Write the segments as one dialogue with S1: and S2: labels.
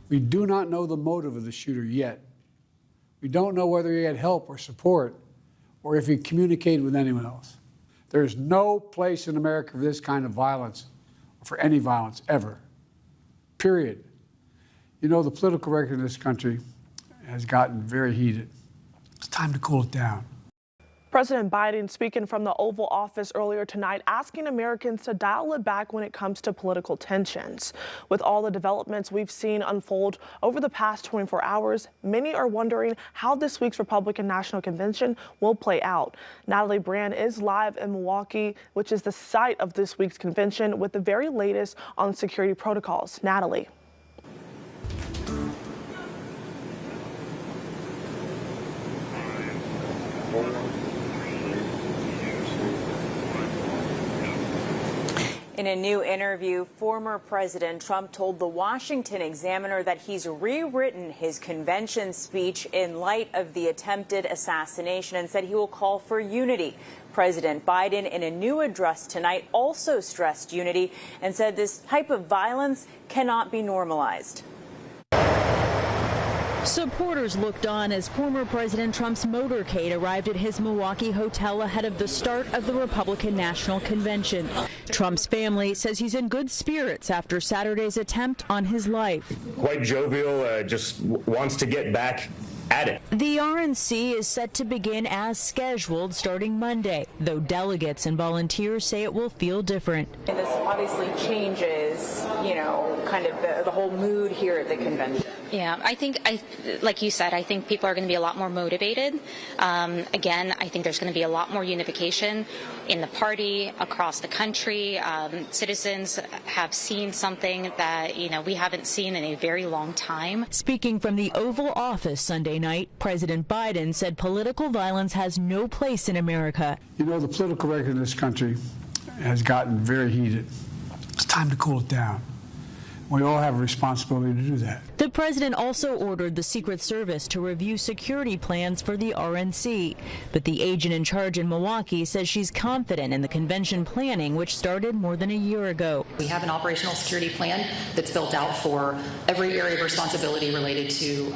S1: We do not know the motive of the shooter yet. We don't know whether he had help or support or if he communicated with anyone else. There is no place in America for this kind of violence or for any violence ever, period. You know, the political record in this country has gotten very heated. It's time to cool it down.
S2: President Biden speaking from the Oval Office earlier tonight, asking Americans to dial it back when it comes to political tensions. With all the developments we've seen unfold over the past 24 hours, many are wondering how this week's Republican National Convention will play out. Natalie Brand is live in Milwaukee, which is the site of this week's convention, with the very latest on security protocols. Natalie.
S3: In a new interview, former President Trump told the Washington Examiner that he's rewritten his convention speech in light of the attempted assassination and said he will call for unity. President Biden, in a new address tonight, also stressed unity and said this type of violence cannot be normalized.
S4: Supporters looked on as former President Trump's motorcade arrived at his Milwaukee hotel ahead of the start of the Republican National Convention. Trump's family says he's in good spirits after Saturday's attempt on his life.
S5: Quite jovial, just wants to get back at it.
S4: The RNC is set to begin as scheduled starting Monday, though delegates and volunteers say it will feel different.
S3: And this obviously changes, kind of the whole mood here at the convention.
S6: Yeah, like you said, I think people are going to be a lot more motivated. Again, I think there's going to be a lot more unification in the party, across the country. Citizens have seen something that, we haven't seen in a very long time.
S4: Speaking from the Oval Office Sunday night, President Biden said political violence has no place in America.
S1: You know, the political record in this country has gotten very heated. It's time to cool it down. We all have a responsibility to do that.
S4: The president also ordered the Secret Service to review security plans for the RNC. But the agent in charge in Milwaukee says she's confident in the convention planning, which started more than a year ago.
S7: We have an operational security plan that's built out for every area of responsibility related to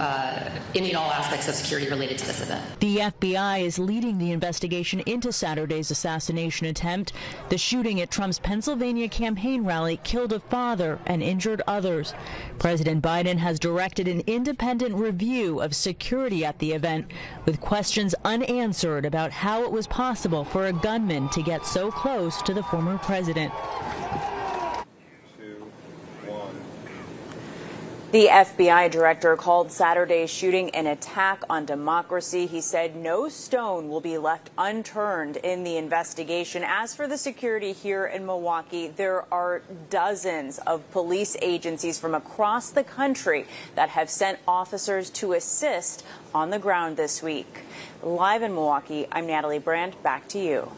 S7: any and all aspects of security related to this event.
S4: The FBI is leading the investigation into Saturday's assassination attempt. The shooting at Trump's Pennsylvania campaign rally killed a father and injured others. President Biden has directed an independent review of security at the event, with questions unanswered about how it was possible for a gunman to get so close to the former president.
S3: The FBI director called Saturday's shooting an attack on democracy. He said no stone will be left unturned in the investigation. As for the security here in Milwaukee, there are dozens of police agencies from across the country that have sent officers to assist on the ground this week. Live in Milwaukee, I'm Natalie Brand. Back to you.